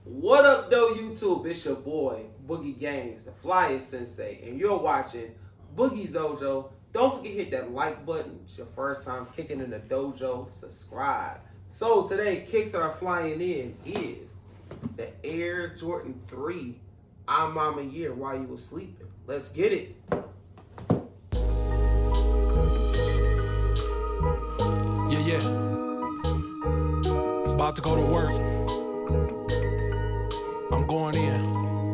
What up, though, YouTube? It's your boy, Boogie Games, the flyest sensei, and you're watching Boogie's Dojo. Don't forget to hit that like button. It's your first time kicking in the dojo. Subscribe. So today, kicks that are flying in is the Air Jordan 3 Maniere while you were sleeping. Let's get it. Yeah. About to go to work. I'm going in.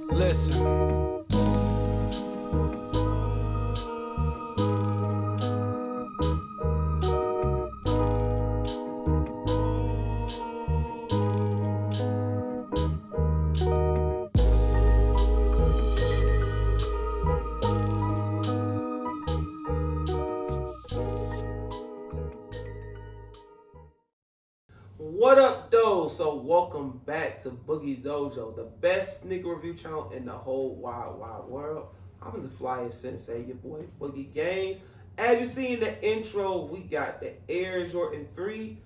Listen. What up, though? So welcome back to Boogie's Dojo, the best sneaker review channel in the whole wide world. I'm the flyest sensei, your boy Boogie Games. As you see in the intro, we got the Air Jordan 3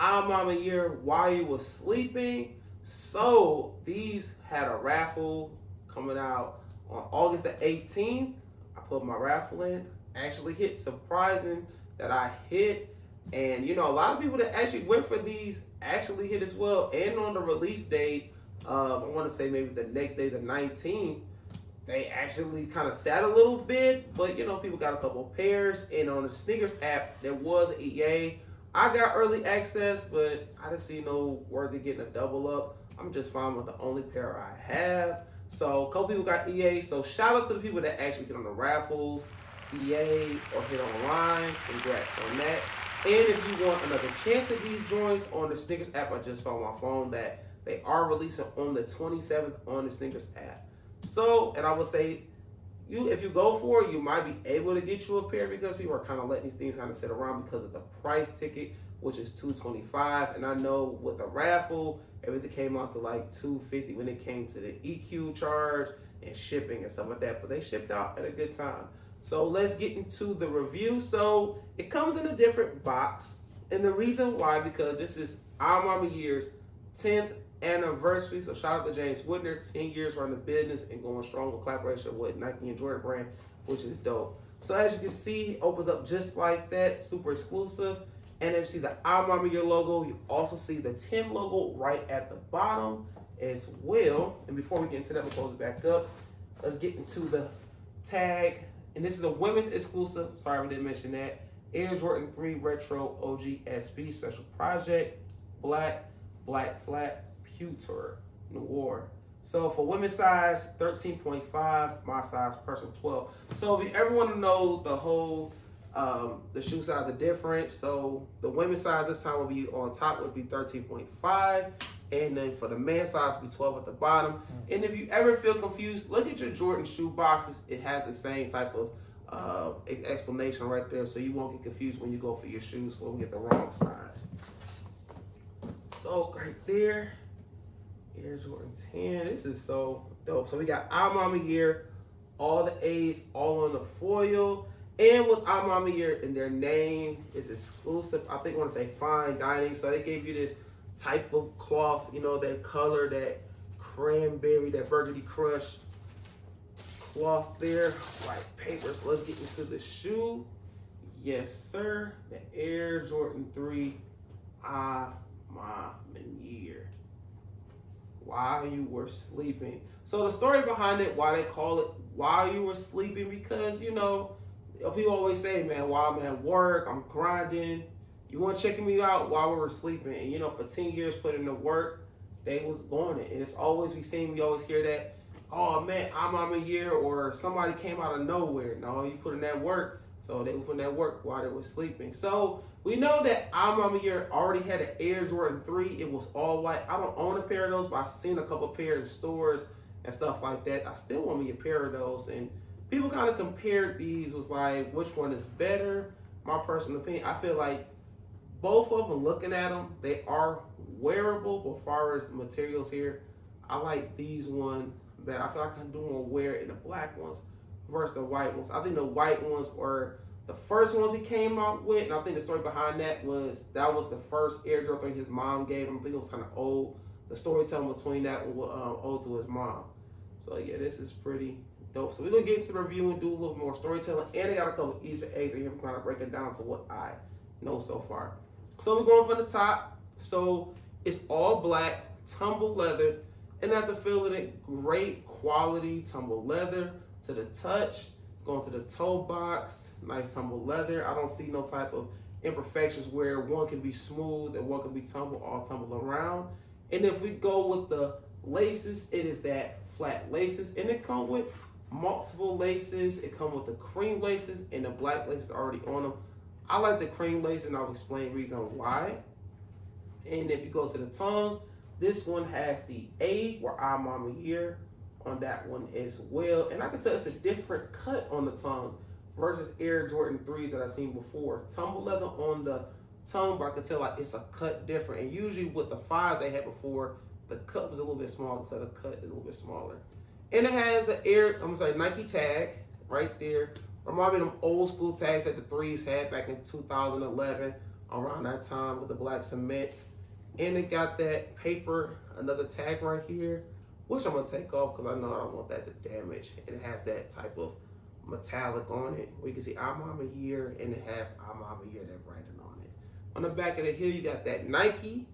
Maniere while you were sleeping. So these had a raffle coming out on August the 18th. I put my raffle in, actually hit. Surprising that I hit. And you know, a lot of people that actually went for these actually hit as well. And on the release date, I want to say maybe the next day, the 19th, they actually kind of sat a little bit. But you know, people got a couple of pairs. And on the sneakers app, there was an EA. I got early access, but I didn't see no worth of getting a double up. I'm just fine with the only pair I have. So a couple people got EA. So shout out to the people that actually get on the raffles, EA, or hit online. Congrats on that. And if you want another chance at these joints on the Sneakers app, I just saw on my phone that they are releasing on the 27th on the Sneakers app. So, and I would say, if you go for it, you might be able to get you a pair because people are kind of letting these things kind of sit around because of the price ticket, which is $225. And I know with the raffle, everything came out to like $250 when it came to the EQ charge and shipping and stuff like that. But they shipped out at a good time. So let's get into the review. So it comes in a different box. And the reason why, because this is Maniere's 10th anniversary. So shout out to James Whitner, 10 years running the business and going strong with collaboration with Nike and Jordan brand, which is dope. So as you can see, it opens up just like that, super exclusive. And then you see the Maniere logo. You also see the 10 logo right at the bottom as well. And before we get into that, we'll close it back up. Let's get into the tag. And this is a women's exclusive. Sorry we didn't mention that. Air Jordan 3 Retro OG SB Special Project. Black flat, pewter, noir. So for women's size, 13.5. My size, personal 12. So if you ever want to know the whole, the shoe size are different. So the women's size this time will be on top would be 13.5. And then for the man size, it'll be 12 at the bottom. And if you ever feel confused, look at your Jordan shoe boxes. It has the same type of explanation right there, so you won't get confused when you go for your shoes or get the wrong size. So right there, Air Jordan 10. This is so dope. So we got Maniere, all the A's, all on the foil. And with Maniere in their name is exclusive. I think I want to say fine dining. So they gave you this type of cloth, you know, that color, that cranberry, that burgundy crush cloth there, white paper. So let's get into the shoe. Yes, sir. The Air Jordan 3 Maniere while you were sleeping. So the story behind it, why they call it while you were sleeping, because you know, people always say, man, while I'm at work, I'm grinding. You weren't checking me out while we were sleeping. And you know, for 10 years putting in the work, they was going it. And it's always, we always hear that, oh man, I'm on a year, or somebody came out of nowhere. No, you put in that work. So they were putting that work while they were sleeping. So we know that Maniere already had an Air Jordan 3. It was all white. I don't own a pair of those, but I've seen a couple pairs in stores and stuff like that. I still want me a pair of those. And people kind of compared these, was like, which one is better? My personal opinion, I feel like both of them, looking at them, they are wearable. But as far as the materials here, I like these ones better. I feel like I can do more wear in the black ones versus the white ones. I think the white ones were the first ones he came out with, and I think the story behind that was the first Air Jordan 3 his mom gave him. I think it was kind of old, the storytelling between that one owed to his mom. So yeah, this is pretty dope. So we're gonna get into the review and do a little more storytelling, and I got a couple Easter eggs in here. We're kind of breaking down to what I know so far. So we're going from the top. So it's all black, tumble leather, and that's a feeling it. Great quality tumble leather to the touch. Going to the toe box, nice tumble leather. I don't see no type of imperfections where one can be smooth and one can be tumble, all tumble around. And if we go with the laces, it is that flat laces, and it comes with multiple laces. It comes with the cream laces and the black laces already on them. I like the cream laces, and I'll explain the reason why. And if you go to the tongue, this one has the A where I'm Maniere on that one as well. And I can tell it's a different cut on the tongue versus Air Jordan 3s that I've seen before. Tumble leather on the tongue, but I can tell like it's a cut different. And usually with the 5s they had before, the cut was a little bit smaller, so the cut is a little bit smaller. And it has an Nike tag right there. Remind me of them old school tags that the 3s had back in 2011, around that time with the black cement. And it got that paper, another tag right here, which I'm gonna take off because I know I don't want that to damage. And it has that type of metallic on it, where you can see I'm here, and it has I'm here, that branding on it. On the back of the heel, you got that Nike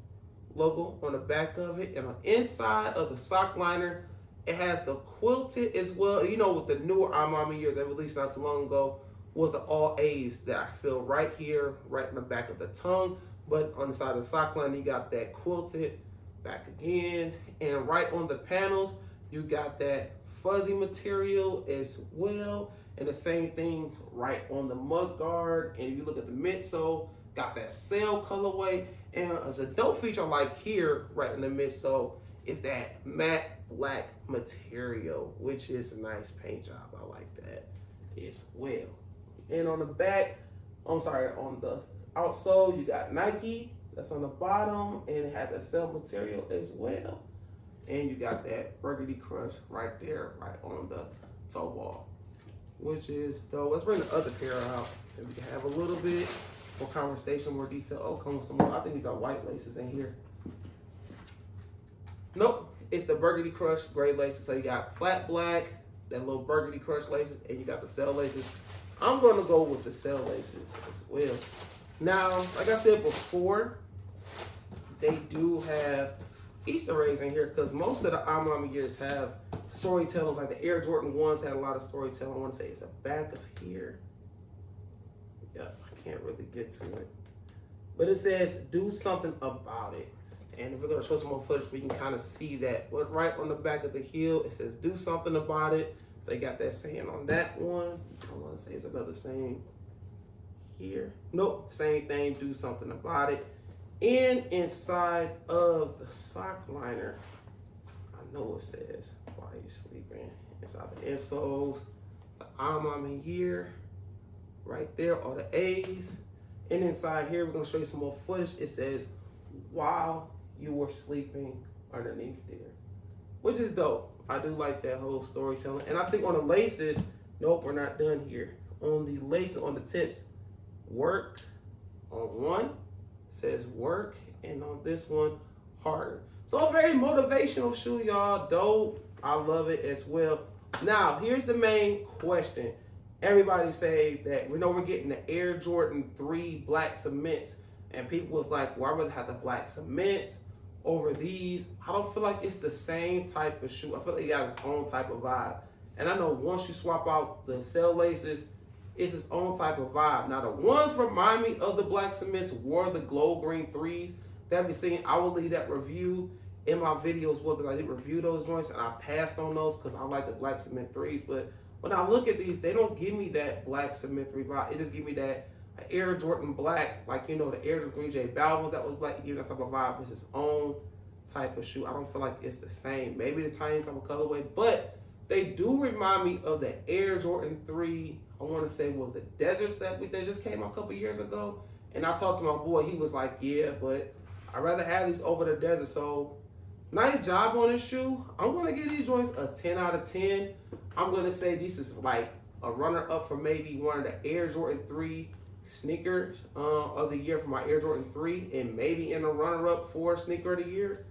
logo on the back of it, and on the inside of the sock liner, it has the quilted as well. You know, with the newer I'm here that released not too long ago, was the all A's that I feel right here, right in the back of the tongue. But on the side of the sock liner, you got that quilted back again, and right on the panels you got that fuzzy material as well, and the same thing right on the mud guard. And if you look at the midsole, got that sail colorway, and as a dope feature I like here right in the midsole is that matte black material, which is a nice paint job. I like that as well. And on the back, on the outsole, you got Nike that's on the bottom, and it has a cell material as well. And you got that burgundy crush right there, right on the toe ball, which is dope. Let's bring the other pair out, and we can have a little bit more conversation, more detail. Oh, come with some more. I think these are white laces in here. Nope, it's the burgundy crush gray laces. So you got flat black, that little burgundy crush laces, and you got the cell laces. I'm gonna go with the cell laces as well. Now, like I said before, they do have Easter eggs in here because most of the I'm years have storytellers. Like the Air Jordan 1s had a lot of storytelling. I want to say it's the back of here. Yeah, I can't really get to it. But it says, do something about it. And we're going to show some more footage, we can kind of see that. But right on the back of the heel, it says, do something about it. So you got that saying on that one. I want to say it's another saying here. Nope, same thing, do something about it. And inside of the sock liner, I know it says, why are you sleeping? Inside the insoles, the I'm here, right there are the A's. And inside here, we're gonna show you some more footage. It says, while you were sleeping underneath there, which is dope. I do like that whole storytelling. And I think on the laces, nope, we're not done here. On the laces, on the tips, work on one, says work, and on this one, harder. So a very motivational shoe, y'all. Dope. I love it as well. Now, here's the main question. Everybody say that we know we're getting the Air Jordan 3 black cements, and people was like, well, I'd rather have the black cements over these. I don't feel like it's the same type of shoe. I feel like it got its own type of vibe. And I know once you swap out the cell laces, it's its own type of vibe. Now the ones remind me of the black cements were the glow green 3s that we seen. I will leave that review in my video as well because I did review those joints and I passed on those because I like the black cement 3s. But when I look at these, they don't give me that black cement 3 vibe. It just give me that Air Jordan black, like, you know, the Air Jordan 3J Balvins that was black. It gives that type of vibe. It's its own type of shoe. I don't feel like it's the same. Maybe the tiny type of colorway, but they do remind me of the Air Jordan 3. I want to say was the Desert set that just came out a couple years ago. And I talked to my boy. He was like, yeah, but I'd rather have these over the Desert. So nice job on this shoe. I'm going to give these joints a 10 out of 10. I'm going to say this is like a runner-up for maybe one of the Air Jordan 3 sneakers of the year for my Air Jordan 3, and maybe in a runner-up for sneaker of the year.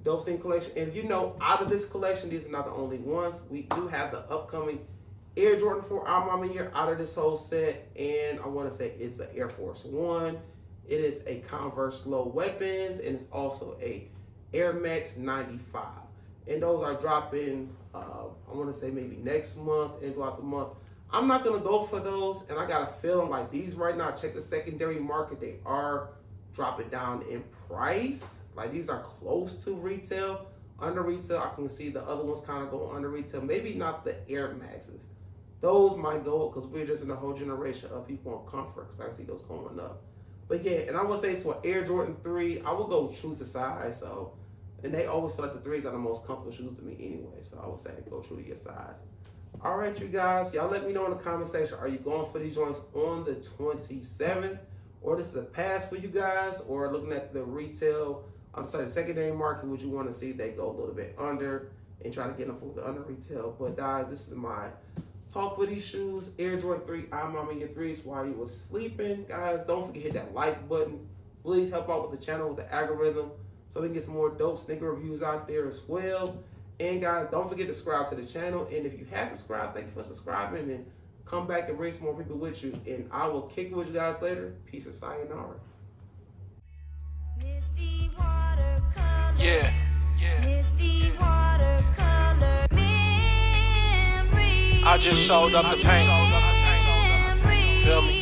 dope sneaker collection. And you know, out of this collection, these are not the only ones. We do have the upcoming Air Jordan 4 Maniere out of this whole set, and I want to say it's an Air Force One. It is a Converse Low Weapons, and it's also a Air Max 95. And those are dropping, I want to say maybe next month and throughout the month. I'm not going to go for those, and I got a feeling like these right now, check the secondary market, they are dropping down in price. Like these are close to retail. Under retail, I can see the other ones kind of go under retail. Maybe not the Air Maxes. Those might go up because we're just in a whole generation of people on comfort, because I see those going up. But yeah, and I would say to an Air Jordan 3, I would go true to size. So, and they always feel like the 3s are the most comfortable shoes to me anyway. So I would say go true to your size. All right, you guys, y'all let me know in the comment section. Are you going for these joints on the 27th? Or this is a pass for you guys? Or looking at the retail, I'm sorry, the secondary market, would you want to see they go a little bit under and try to get them for the under retail? But guys, this is my talk for these shoes. Air Jordan 3, I'm on your 3s while you was sleeping. Guys, don't forget to hit that like button. Please help out with the channel, with the algorithm, so we can get some more dope sneaker reviews out there as well. And guys, don't forget to subscribe to the channel. And if you have subscribed, thank you for subscribing. And come back and bring some more people with you. And I will kick it with you guys later. Peace and sayonara. Yeah. I just showed up the paint. Feel me?